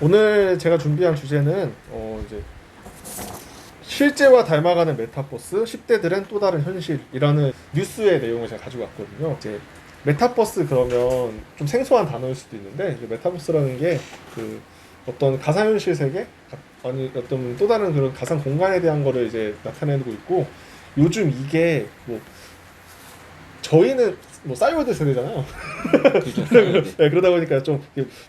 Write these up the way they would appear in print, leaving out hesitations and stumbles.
오늘 제가 준비한 주제는 이제 실제와 닮아가는 메타버스 10대들은 또 다른 현실이라는 뉴스의 내용을 제가 가지고 왔거든요. 이제 메타버스 그러면 좀 생소한 단어일 수도 있는데 이제 메타버스라는 게 그 어떤 가상현실 세계 아니 어떤 또 다른 그런 가상 공간에 대한 거를 이제 나타내고 있고 요즘 이게 뭐 저희는 뭐 싸이월드 세대잖아요. 그죠. 네, 그러다 보니까 좀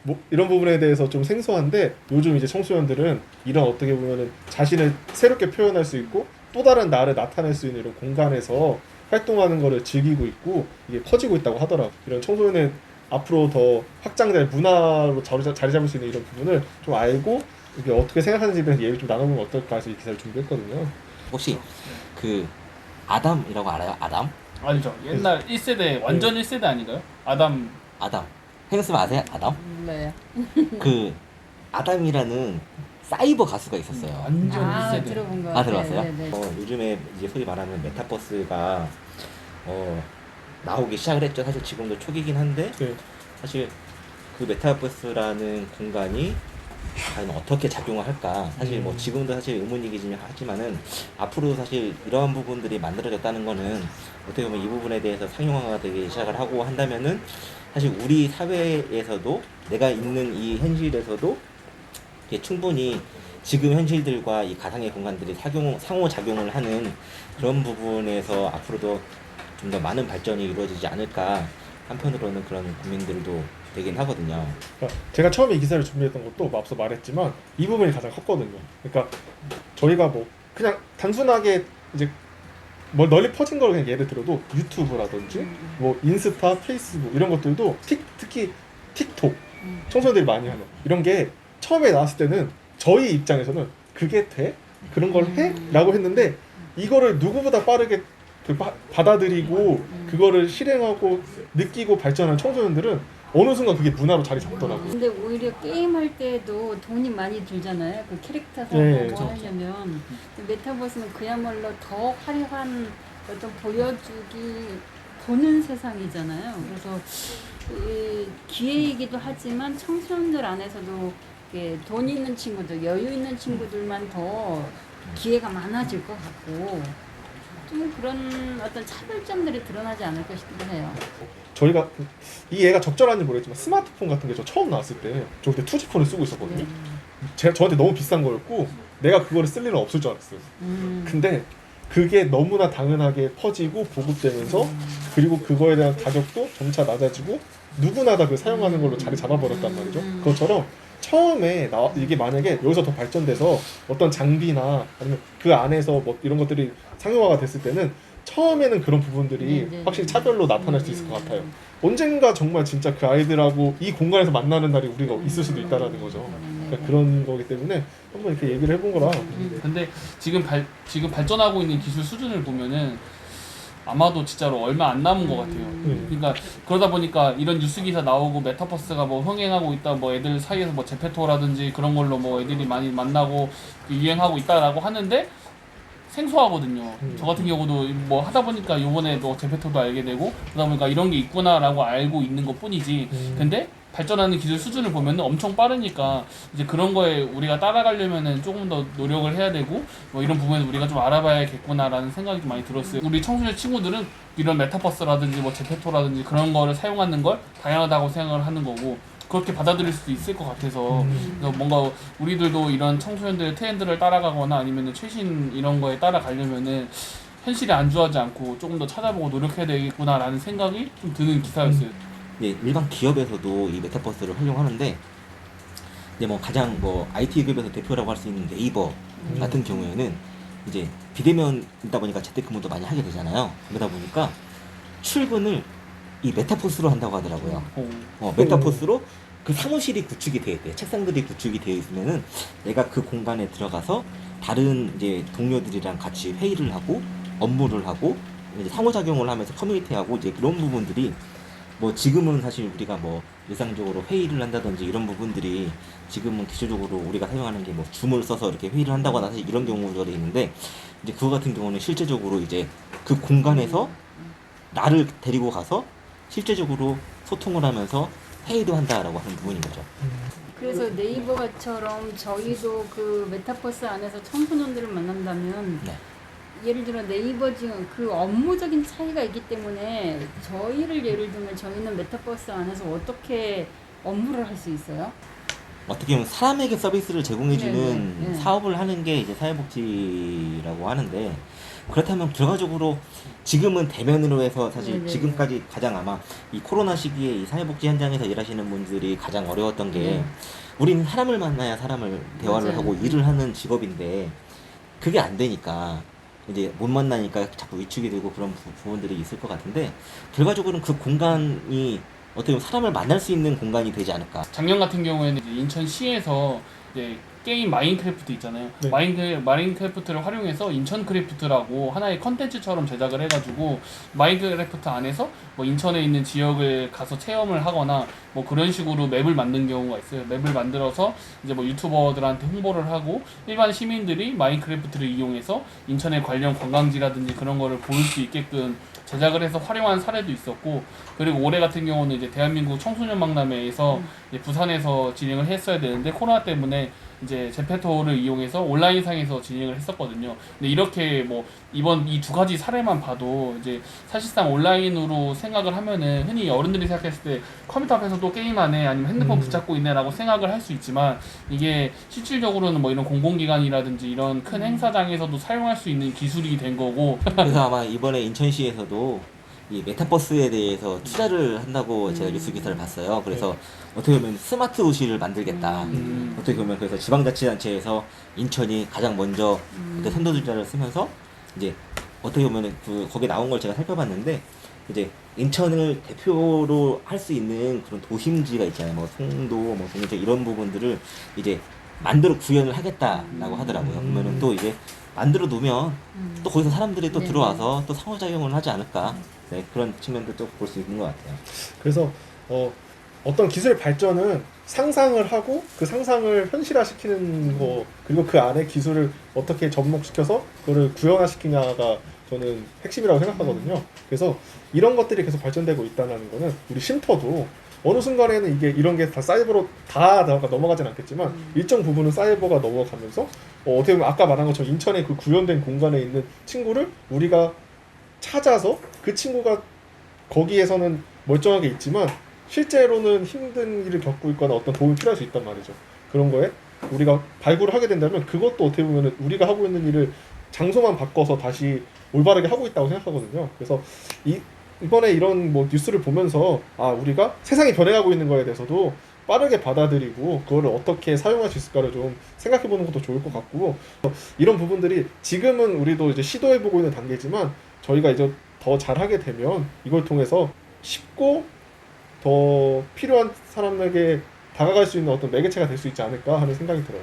뭐 이런 부분에 대해서 좀 생소한데 요즘 이제 청소년들은 이런 어떻게 보면은 자신을 새롭게 표현할 수 있고 또 다른 나를 나타낼 수 있는 이런 공간에서 활동하는 거를 즐기고 있고 이게 커지고 있다고 하더라고요. 이런 청소년의 앞으로 더 확장될 문화로 자리 잡을 수 있는 이런 부분을 좀 알고 이게 어떻게 생각하는지에 대해서 얘기 좀 나눠보면 어떨까 해서 이 기사를 준비했거든요. 혹시 그 아담이라고 알아요? 아담? 알죠. 옛날 1세대 완전 1세대 아닌가요? 아담. 행스 아세요? 아담? 몰라요. 그 아담이라는 사이버 가수가 있었어요. 완전 1세대. 들어본 거. 들어봤어요? 네네네. 요즘에 이제 소위 말하는 메타버스가 나오기 시작을 했죠. 사실 지금도 초기긴 한데 네. 사실 그 메타버스라는 공간이 과연 어떻게 작용을 할까? 사실 뭐 지금도 사실 의문이긴 하지만은 앞으로 사실 이러한 부분들이 만들어졌다는 거는 어떻게 보면 이 부분에 대해서 상용화가 되기 시작을 하고 한다면은 사실 우리 사회에서도 내가 있는 이 현실에서도 이게 충분히 지금 현실들과 이 가상의 공간들이 상호작용을 하는 그런 부분에서 앞으로도 좀 더 많은 발전이 이루어지지 않을까 한편으로는 그런 고민들도 되긴 하거든요. 그러니까 제가 처음에 이 기사를 준비했던 것도 뭐 앞서 말했지만 이 부분이 가장 컸거든요. 그러니까 저희가 뭐 그냥 단순하게 이제 뭐 널리 퍼진 걸 그냥 예를 들어도 유튜브라든지 뭐 인스타, 페이스북 이런 것들도 특히 틱톡 청소년들이 많이 하는 이런 게 처음에 나왔을 때는 저희 입장에서는 그게 돼? 그런 걸 해? 라고 했는데 이거를 누구보다 빠르게 받아들이고 그거를 실행하고 느끼고 발전한 청소년들은 어느 순간 그게 문화로 자리 잡더라고요. 근데 오히려 게임할 때도 돈이 많이 들잖아요. 그 캐릭터 사고 네, 뭐 하려면 메타버스는 그야말로 더 화려한 어떤 보여주기 보는 세상이잖아요. 그래서 이 기회이기도 하지만 청소년들 안에서도 돈 있는 친구들, 여유 있는 친구들만 더 기회가 많아질 것 같고 좀 그런 어떤 차별점들이 드러나지 않을까 싶기도 해요. 저희가 이 얘가 적절한지 모르겠지만 스마트폰 같은 게 저 처음 나왔을 때 저 그때 투지폰을 쓰고 있었거든요. 저한테 너무 비싼 거였고 내가 그거를 쓸 일은 없을 줄 알았어요. 근데 그게 너무나 당연하게 퍼지고 보급되면서 그리고 그거에 대한 가격도 점차 낮아지고 누구나 다 그 사용하는 걸로 자리 잡아버렸단 말이죠. 그것처럼 처음에 이게 만약에 여기서 더 발전돼서 어떤 장비나 아니면 그 안에서 뭐 이런 것들이 상용화가 됐을 때는 처음에는 그런 부분들이 확실히 차별로 나타날 수 있을 것 같아요. 언젠가 정말 진짜 그 아이들하고 이 공간에서 만나는 날이 우리가 있을 수도 있다라는 거죠. 그러니까 그런 거기 때문에 한번 이렇게 얘기를 해본 거라. 근데 지금 발전하고 있는 기술 수준을 보면은 아마도 진짜로 얼마 안 남은 것 같아요. 그러니까 그러다 보니까 이런 뉴스 기사 나오고 메타버스가 뭐 흥행하고 있다, 뭐 애들 사이에서 뭐 제페토라든지 그런 걸로 뭐 애들이 많이 만나고 유행하고 있다라고 하는데 생소하거든요. 저 같은 경우도 뭐 하다 보니까 요번에 또 제페토도 알게 되고 그러다 보니까 이런 게 있구나라고 알고 있는 것 뿐이지. 근데 발전하는 기술 수준을 보면 엄청 빠르니까 이제 그런 거에 우리가 따라가려면은 조금 더 노력을 해야 되고 뭐 이런 부분에서 우리가 좀 알아봐야겠구나라는 생각이 좀 많이 들었어요. 우리 청소년 친구들은 이런 메타버스라든지 뭐 제페토라든지 그런 거를 사용하는 걸 당연하다고 생각을 하는 거고 그렇게 받아들일 수도 있을 것 같아서 그래서 뭔가 우리들도 이런 청소년들의 트렌드를 따라가거나 아니면 최신 이런 거에 따라가려면은 현실에 안주하지 않고 조금 더 찾아보고 노력해야 되겠구나라는 생각이 좀 드는 기사였어요. 예, 일반 기업에서도 이 메타버스를 활용하는데 이제 뭐 가장 뭐 IT 기업에서 대표라고 할 수 있는 네이버 같은 경우에는 이제 비대면이다 보니까 재택근무도 많이 하게 되잖아요. 그러다 보니까 출근을 이 메타버스로 한다고 하더라고요. 메타버스로 그 사무실이 구축이 되어 있대요. 책상들이 구축이 되어 있으면은 내가 그 공간에 들어가서 다른 이제 동료들이랑 같이 회의를 하고 업무를 하고 이제 상호작용을 하면서 커뮤니티하고 이제 그런 부분들이 뭐 지금은 사실 우리가 뭐 일상적으로 회의를 한다든지 이런 부분들이 지금은 기술적으로 우리가 사용하는 게 뭐 줌을 써서 이렇게 회의를 한다거나 사실 이런 경우들이 있는데 이제 그거 같은 경우는 실제적으로 이제 그 공간에서 나를 데리고 가서 실제적으로 소통을 하면서 회의도 한다라고 하는 부분인 거죠. 그래서 네이버처럼 저희도 그 메타버스 안에서 청소년들을 만난다면 네. 예를 들어 네이버 지금 그 업무적인 차이가 있기 때문에 저희를 예를 들면 저희는 메타버스 안에서 어떻게 업무를 할 수 있어요? 어떻게 보면 사람에게 서비스를 제공해주는 네, 네, 네. 사업을 하는 게 이제 사회복지라고 하는데, 그렇다면 결과적으로 지금은 대면으로 해서 사실 네, 네, 지금까지 가장 아마 이 코로나 시기에 이 사회복지 현장에서 일하시는 분들이 가장 어려웠던 게, 네. 우리는 사람을 만나야 사람을 대화를 맞아요. 하고 일을 하는 직업인데 그게 안 되니까 이제 못 만나니까 자꾸 위축이 되고 그런 부분들이 있을 것 같은데, 결과적으로는 그 공간이 어떻게 보면 사람을 만날 수 있는 공간이 되지 않을까. 작년 같은 경우에는 이제 인천시에서 이제 게임 마인크래프트 있잖아요. 네. 마인크래프트를 활용해서 인천크래프트라고 하나의 컨텐츠처럼 제작을 해가지고 마인크래프트 안에서 뭐 인천에 있는 지역을 가서 체험을 하거나 뭐 그런 식으로 맵을 만든 경우가 있어요. 맵을 만들어서 이제 뭐 유튜버들한테 홍보를 하고 일반 시민들이 마인크래프트를 이용해서 인천의 관련 관광지라든지 그런 거를 볼 수 있게끔 제작을 해서 활용한 사례도 있었고, 그리고 올해 같은 경우는 이제 대한민국 청소년 박람회에서 이제 부산에서 진행을 했어야 되는데 코로나 때문에 이제 제페토를 이용해서 온라인상에서 진행을 했었거든요. 근데 이렇게 뭐 이번 이 두 가지 사례만 봐도 이제 사실상 온라인으로 생각을 하면은 흔히 어른들이 생각했을 때 컴퓨터 앞에서도 게임하네 아니면 핸드폰 붙잡고 있네라고 생각을 할 수 있지만, 이게 실질적으로는 뭐 이런 공공기관이라든지 이런 큰 행사장에서도 사용할 수 있는 기술이 된 거고. 그래서 아마 이번에 인천시에서도 이 메타버스에 대해서 투자를 한다고 제가 뉴스 기사를 봤어요. 그래서 어떻게 보면 스마트 도시를 만들겠다. 어떻게 보면 그래서 지방자치단체에서 인천이 가장 먼저 그때 선도주자를 쓰면서 이제 어떻게 보면 그 거기에 나온 걸 제가 살펴봤는데, 이제 인천을 대표로 할 수 있는 그런 도심지가 있잖아요. 뭐 송도, 뭐 동대 이런 부분들을 이제 만들어 구현을 하겠다라고 하더라고요. 그러면은 또 이제 만들어 놓으면 또 거기서 사람들이 또 네, 들어와서 또 상호작용을 하지 않을까. 네, 그런 측면도 또 볼 수 있는 것 같아요. 그래서 어떤 기술 발전은 상상을 하고 그 상상을 현실화시키는 거, 그리고 그 안에 기술을 어떻게 접목시켜서 그거를 구현화시키냐가 저는 핵심이라고 생각하거든요. 그래서 이런 것들이 계속 발전되고 있다는 거는 우리 쉼터도 어느 순간에는 이게 이런 게 다 사이버로 다 넘어가진 않겠지만 일정 부분은 사이버가 넘어가면서 어떻게 보면 아까 말한 것처럼 인천의 그 구현된 공간에 있는 친구를 우리가 찾아서 그 친구가 거기에서는 멀쩡하게 있지만 실제로는 힘든 일을 겪고 있거나 어떤 도움이 필요할 수 있단 말이죠. 그런 거에 우리가 발굴을 하게 된다면 그것도 어떻게 보면 우리가 하고 있는 일을 장소만 바꿔서 다시 올바르게 하고 있다고 생각하거든요. 그래서 이번에 이런 뭐 뉴스를 보면서 우리가 세상이 변해가고 있는 거에 대해서도 빠르게 받아들이고 그거를 어떻게 사용할 수 있을까를 좀 생각해보는 것도 좋을 것 같고, 이런 부분들이 지금은 우리도 이제 시도해보고 있는 단계지만 저희가 이제 더 잘하게 되면 이걸 통해서 쉽고 더 필요한 사람에게 다가갈 수 있는 어떤 매개체가 될 수 있지 않을까 하는 생각이 들어요.